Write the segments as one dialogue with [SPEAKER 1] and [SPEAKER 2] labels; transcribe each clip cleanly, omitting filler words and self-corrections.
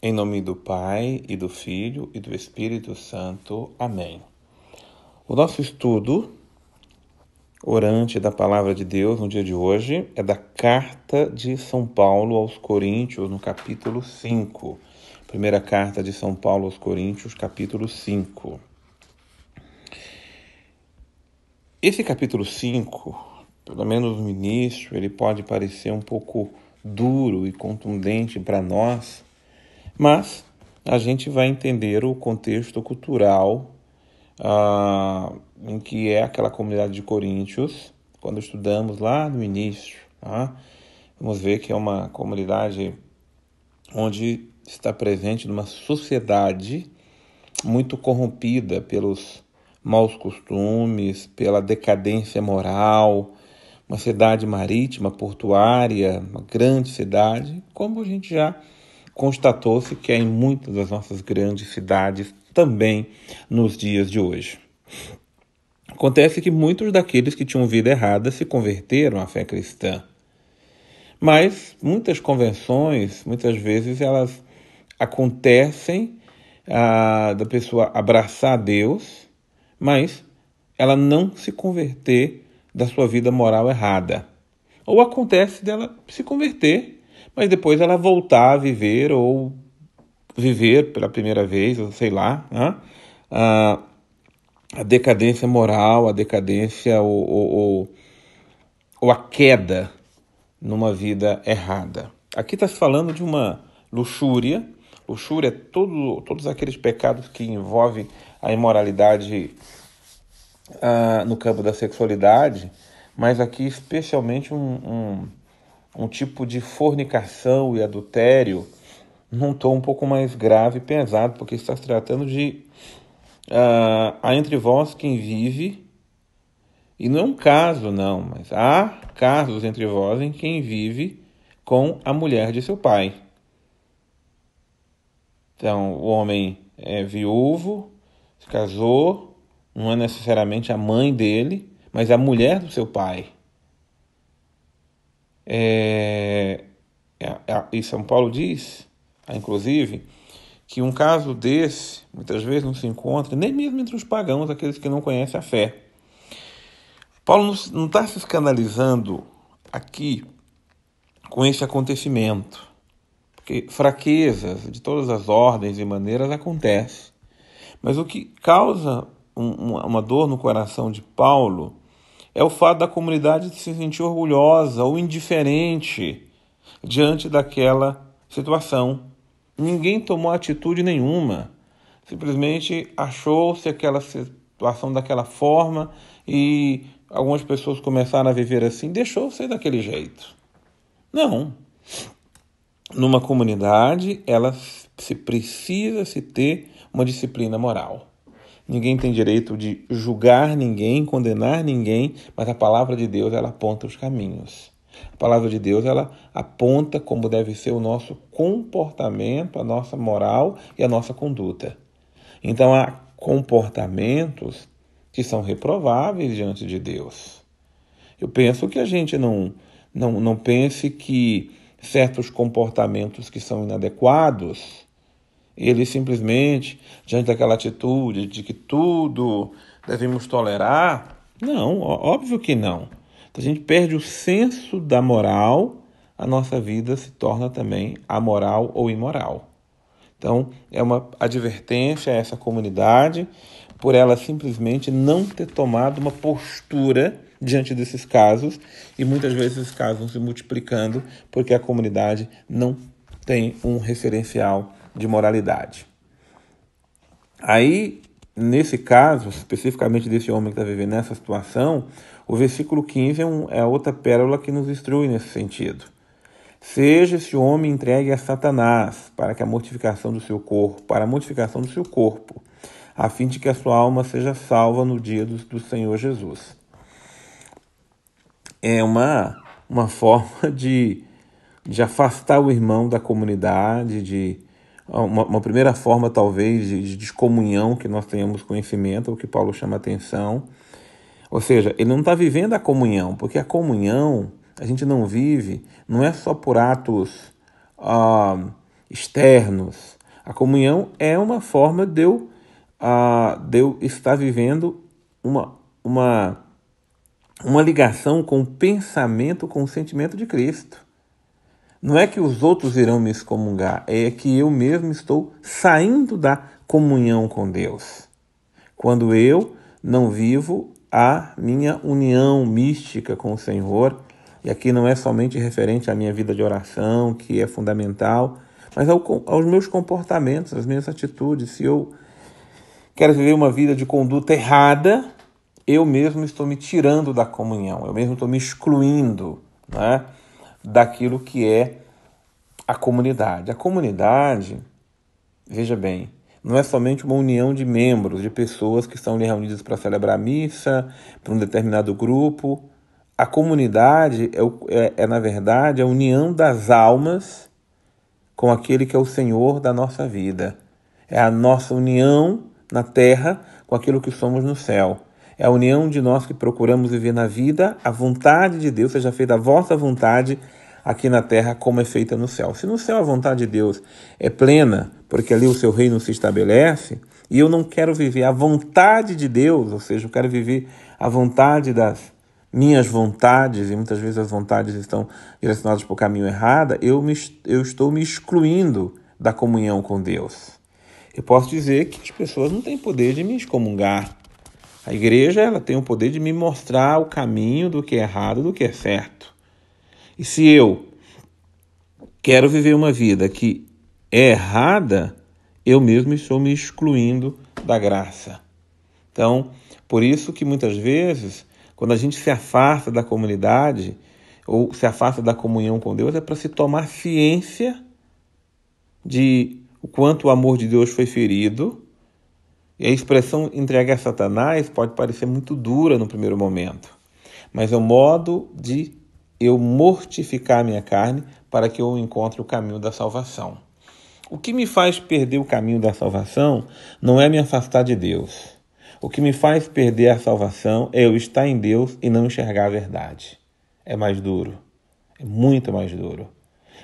[SPEAKER 1] Em nome do Pai, e do Filho, e do Espírito Santo. Amém. O nosso estudo orante da Palavra de Deus no dia de hoje é da Carta de São Paulo aos Coríntios, no capítulo 5. Primeira Carta de São Paulo aos Coríntios, capítulo 5. Esse capítulo 5, pelo menos no início, ele pode parecer um pouco duro e contundente para nós, mas a gente vai entender o contexto cultural em que é aquela comunidade de Coríntios, quando estudamos lá no início. Tá? Vamos ver que é uma comunidade onde está presente numa sociedade muito corrompida pelos maus costumes, pela decadência moral, uma cidade marítima, portuária, uma grande cidade, como a gente já constatou-se que é em muitas das nossas grandes cidades também nos dias de hoje. Acontece que muitos daqueles que tinham vida errada se converteram à fé cristã. Mas muitas conversões, muitas vezes, elas acontecem da pessoa abraçar a Deus, mas ela não se converter da sua vida moral errada. Ou acontece dela se converter, mas depois ela voltar a viver ou viver pela primeira vez, ou sei lá, né? A decadência moral, a decadência ou a queda numa vida errada. Aqui está se falando de uma luxúria. Luxúria é todos aqueles pecados que envolvem a imoralidade no campo da sexualidade, mas aqui especialmente um tipo de fornicação e adultério num tom um pouco mais grave e pesado, porque está se tratando de há entre vós quem vive, e não é um caso não, mas há casos entre vós em quem vive com a mulher de seu pai. Então, o homem é viúvo, se casou, não é necessariamente a mãe dele, mas a mulher do seu pai. E São Paulo diz, inclusive, que um caso desse, muitas vezes não se encontra, nem mesmo entre os pagãos, aqueles que não conhecem a fé. Paulo não está se escandalizando aqui com esse acontecimento, porque fraquezas de todas as ordens e maneiras acontecem. Mas o que causa uma dor no coração de Paulo é o fato da comunidade se sentir orgulhosa ou indiferente diante daquela situação. Ninguém tomou atitude nenhuma, simplesmente achou-se aquela situação daquela forma e algumas pessoas começaram a viver assim, deixou ser daquele jeito. Não. Numa comunidade, precisa se ter uma disciplina moral. Ninguém tem direito de julgar ninguém, condenar ninguém, mas a palavra de Deus, ela aponta os caminhos. A palavra de Deus, ela aponta como deve ser o nosso comportamento, a nossa moral e a nossa conduta. Então, há comportamentos que são reprováveis diante de Deus. Eu penso que a gente não pense que certos comportamentos que são inadequados, eles simplesmente, diante daquela atitude de que tudo devemos tolerar, não, óbvio que não. Então, a gente perde o senso da moral, a nossa vida se torna também amoral ou imoral. Então, é uma advertência a essa comunidade por ela simplesmente não ter tomado uma postura diante desses casos, e muitas vezes esses casos vão se multiplicando porque a comunidade não tem um referencial de moralidade. Aí, nesse caso, especificamente desse homem que está vivendo nessa situação, o versículo 15 é outra pérola que nos instrui nesse sentido. Seja esse homem entregue a Satanás para a mortificação do seu corpo, a fim de que a sua alma seja salva no dia do Senhor Jesus. É uma forma de afastar o irmão da comunidade, uma primeira forma talvez de descomunhão que nós tenhamos conhecimento, o que Paulo chama atenção. Ou seja, ele não está vivendo a comunhão, porque a comunhão a gente não vive, não é só por atos externos. A comunhão é uma forma de eu estar vivendo uma ligação com o pensamento, com o sentimento de Cristo. Não é que os outros irão me excomungar, é que eu mesmo estou saindo da comunhão com Deus. Quando eu não vivo a minha união mística com o Senhor, e aqui não é somente referente à minha vida de oração, que é fundamental, mas aos meus comportamentos, às minhas atitudes. Se eu quero viver uma vida de conduta errada, eu mesmo estou me tirando da comunhão, eu mesmo estou me excluindo, né, daquilo que é a comunidade. A comunidade, veja bem, não é somente uma união de membros, de pessoas que estão ali reunidas para celebrar a missa, para um determinado grupo. A comunidade na verdade, a união das almas com aquele que é o Senhor da nossa vida. É a nossa união na terra com aquilo que somos no céu. É a união de nós que procuramos viver na vida a vontade de Deus, seja feita a vossa vontade aqui na terra como é feita no céu. Se no céu a vontade de Deus é plena, porque ali o seu reino se estabelece, e eu não quero viver a vontade de Deus, ou seja, eu quero viver a vontade das minhas vontades, e muitas vezes as vontades estão direcionadas para o caminho errado, eu estou me excluindo da comunhão com Deus. Eu posso dizer que as pessoas não têm poder de me excomungar. A igreja ela tem o poder de me mostrar o caminho do que é errado, do que é certo. E se eu quero viver uma vida que é errada, eu mesmo estou me excluindo da graça. Então, por isso que muitas vezes, quando a gente se afasta da comunidade ou se afasta da comunhão com Deus, é para se tomar ciência de o quanto o amor de Deus foi ferido. E a expressão entregue a Satanás pode parecer muito dura no primeiro momento, mas é o modo de eu mortificar a minha carne para que eu encontre o caminho da salvação. O que me faz perder o caminho da salvação não é me afastar de Deus. O que me faz perder a salvação é eu estar em Deus e não enxergar a verdade. É mais duro, é muito mais duro.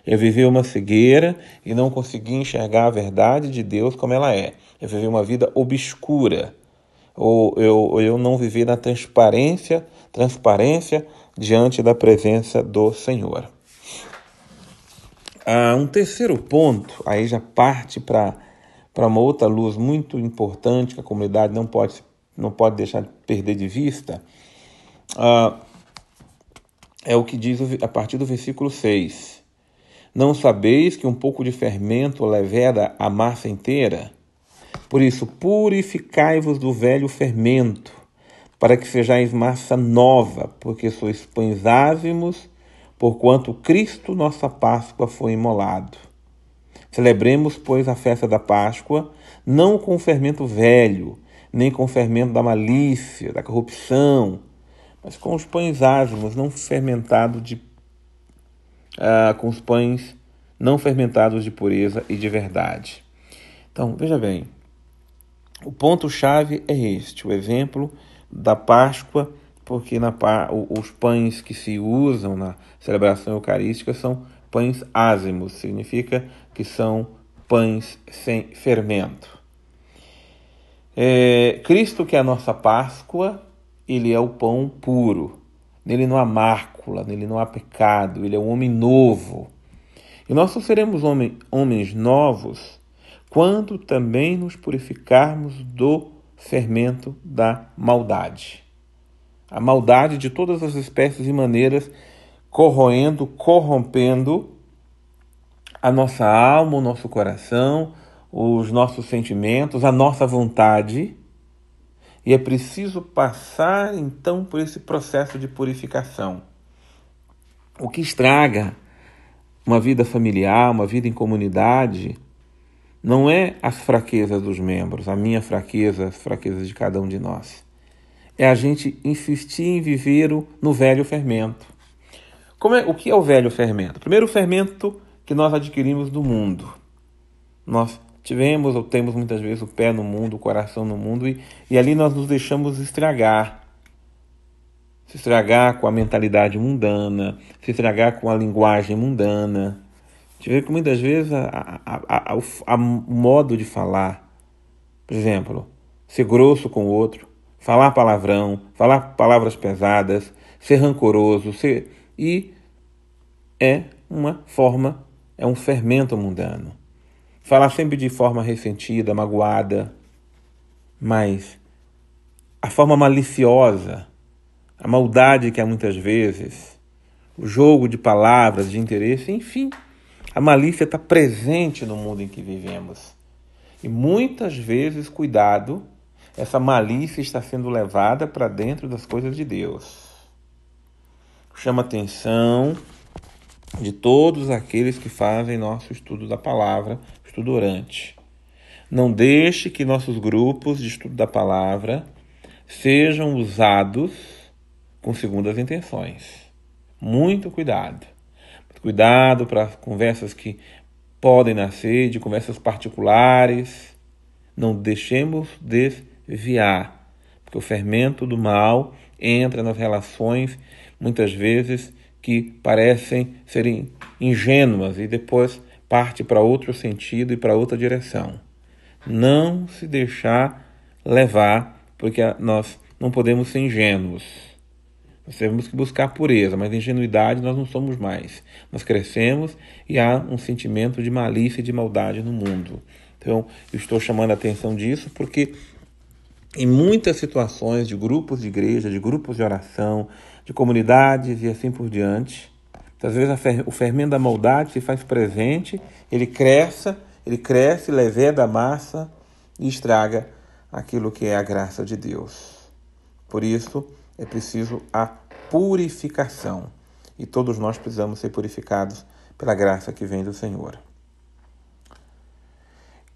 [SPEAKER 1] É viver uma cegueira e não conseguir enxergar a verdade de Deus como ela é. É viver uma vida obscura. Ou eu não viver na transparência diante da presença do Senhor. Um terceiro ponto, aí já parte para uma outra luz muito importante que a comunidade não pode deixar de perder de vista, é o que diz a partir do versículo 6. Não sabeis que um pouco de fermento leveda a massa inteira? Por isso, purificai-vos do velho fermento, para que sejais massa nova, porque sois pães ázimos, porquanto Cristo, nossa Páscoa, foi imolado. Celebremos, pois, a festa da Páscoa, não com o fermento velho, nem com o fermento da malícia, da corrupção, mas com os pães ázimos, não fermentados com os pães não fermentados de pureza e de verdade. Então, veja bem, o ponto-chave é este, o exemplo da Páscoa, porque os pães que se usam na celebração eucarística são pães ázimos, significa que são pães sem fermento. Cristo, que é a nossa Páscoa, ele é o pão puro, nele não há mácula, nele não há pecado, ele é um homem novo. E nós só seremos homens novos quando também nos purificarmos do fermento da maldade. A maldade de todas as espécies e maneiras corrompendo a nossa alma, o nosso coração, os nossos sentimentos, a nossa vontade. E é preciso passar, então, por esse processo de purificação. O que estraga uma vida familiar, uma vida em comunidade, não é as fraquezas dos membros, a minha fraqueza, as fraquezas de cada um de nós. É a gente insistir em viver no velho fermento. O que é o velho fermento? Primeiro, o fermento que nós adquirimos do mundo. Nós tivemos ou temos muitas vezes o pé no mundo, o coração no mundo, e ali nós nos deixamos estragar. Se estragar com a mentalidade mundana, se estragar com a linguagem mundana. gente vê que muitas vezes o modo de falar, por exemplo, ser grosso com o outro, falar palavrão, falar palavras pesadas, ser rancoroso, e é uma forma, é um fermento mundano. Falar sempre de forma ressentida, magoada, mas a forma maliciosa, a maldade que há muitas vezes, o jogo de palavras, de interesse, enfim, a malícia está presente no mundo em que vivemos. E muitas vezes, cuidado, essa malícia está sendo levada para dentro das coisas de Deus. Chama a atenção de todos aqueles que fazem nosso estudo da palavra, estudo orante. Não deixe que nossos grupos de estudo da palavra sejam usados com segundas intenções. Muito cuidado. Cuidado para conversas que podem nascer de conversas particulares. Não deixemos desviar, porque o fermento do mal entra nas relações, muitas vezes, que parecem serem ingênuas e depois parte para outro sentido e para outra direção. Não se deixar levar, porque nós não podemos ser ingênuos. Nós temos que buscar pureza, mas ingenuidade nós não somos mais. Nós crescemos e há um sentimento de malícia e de maldade no mundo. Então, eu estou chamando a atenção disso porque em muitas situações de grupos de igreja, de grupos de oração, de comunidades e assim por diante, às vezes o fermento da maldade se faz presente, ele cresce, leveda a massa e estraga aquilo que é a graça de Deus. Por isso, é preciso a purificação. E todos nós precisamos ser purificados pela graça que vem do Senhor.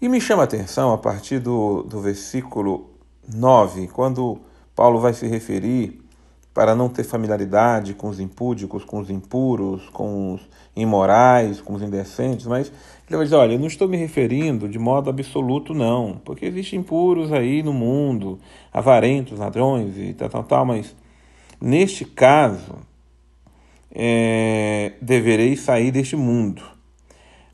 [SPEAKER 1] E me chama a atenção, a partir do versículo 9, quando Paulo vai se referir para não ter familiaridade com os impúdicos, com os impuros, com os imorais, com os indecentes, mas ele vai dizer, olha, eu não estou me referindo de modo absoluto, não, porque existem impuros aí no mundo, avarentos, ladrões e tal, mas neste caso, devereis sair deste mundo.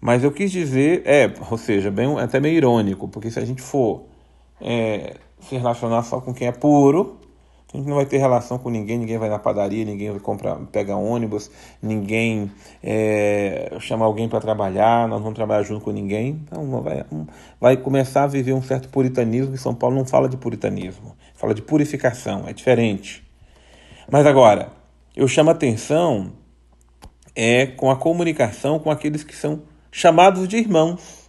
[SPEAKER 1] Mas eu quis dizer, ou seja, até meio irônico, porque se a gente for se relacionar só com quem é puro, a gente não vai ter relação com ninguém vai na padaria, ninguém vai pegar ônibus, ninguém chama alguém para trabalhar, nós não vamos trabalhar junto com ninguém, então vai começar a viver um certo puritanismo, e São Paulo não fala de puritanismo, fala de purificação, é diferente. Mas agora, eu chamo a atenção com a comunicação com aqueles que são chamados de irmãos.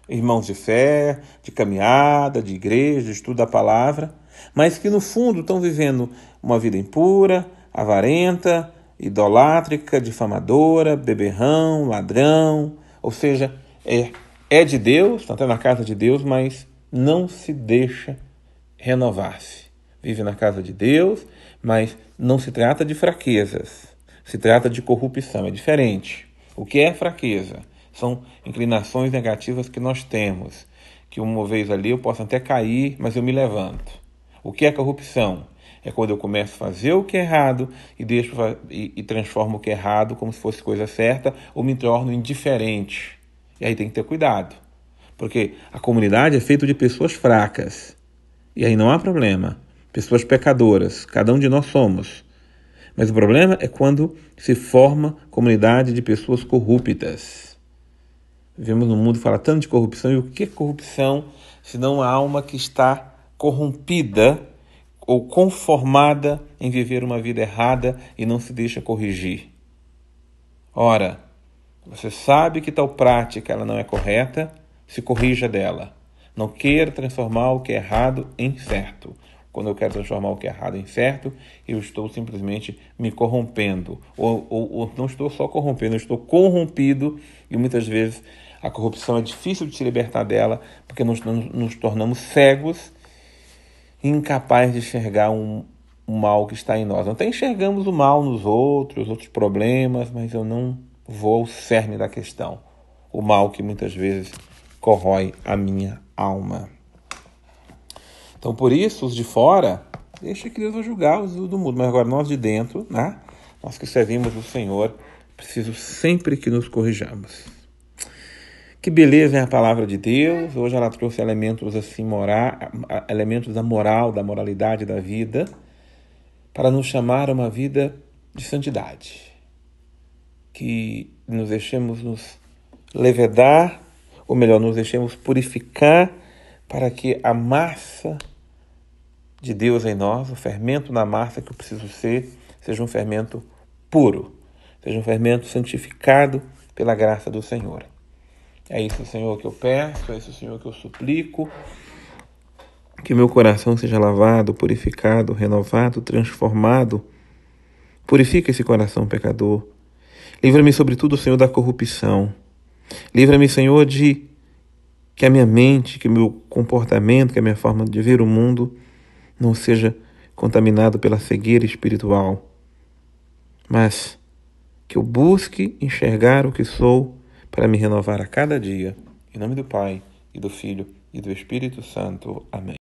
[SPEAKER 1] Irmãos de fé, de caminhada, de igreja, de estudo da palavra, mas que no fundo estão vivendo uma vida impura, avarenta, idolátrica, difamadora, beberrão, ladrão, ou seja, é de Deus, está até na casa de Deus, mas não se deixa renovar-se. Vive na casa de Deus, mas não se trata de fraquezas, se trata de corrupção, é diferente. O que é fraqueza? São inclinações negativas que nós temos, que uma vez ali eu posso até cair, mas eu me levanto. O que é corrupção? É quando eu começo a fazer o que é errado e transformo o que é errado como se fosse coisa certa, ou me torno indiferente. E aí tem que ter cuidado, porque a comunidade é feita de pessoas fracas, e aí não há problema. Pessoas pecadoras, cada um de nós somos. Mas o problema é quando se forma comunidade de pessoas corruptas. Vivemos num mundo que fala tanto de corrupção, e o que é corrupção senão a alma que está corrompida ou conformada em viver uma vida errada e não se deixa corrigir? Ora, você sabe que tal prática ela não é correta, se corrija dela. Não queira transformar o que é errado em certo. Quando eu quero transformar o que é errado em certo, eu estou simplesmente me corrompendo. Ou não estou só corrompendo, eu estou corrompido, e muitas vezes a corrupção é difícil de se libertar dela, porque nos tornamos cegos e incapazes de enxergar o mal que está em nós. Até enxergamos o mal nos outros problemas, mas eu não vou ao cerne da questão. O mal que muitas vezes corrói a minha alma. Então, por isso, os de fora, deixa que Deus vai julgar os do mundo. Mas agora nós de dentro, né? Nós que servimos o Senhor, preciso sempre que nos corrijamos. Que beleza é a palavra de Deus. Hoje ela trouxe elementos assim, elementos da moral, da moralidade da vida, para nos chamar a uma vida de santidade. Que nos deixemos nos levedar, ou melhor, nos deixemos purificar para que a massa de Deus em nós, o fermento na massa que eu preciso ser, seja um fermento puro, seja um fermento santificado pela graça do Senhor. É isso, Senhor, que eu peço, é isso, Senhor, que eu suplico, que o meu coração seja lavado, purificado, renovado, transformado. Purifica esse coração pecador. Livra-me, sobretudo, Senhor, da corrupção. Livra-me, Senhor, de que a minha mente, que o meu comportamento, que a minha forma de ver o mundo não seja contaminado pela cegueira espiritual, mas que eu busque enxergar o que sou para me renovar a cada dia. Em nome do Pai, e do Filho, e do Espírito Santo. Amém.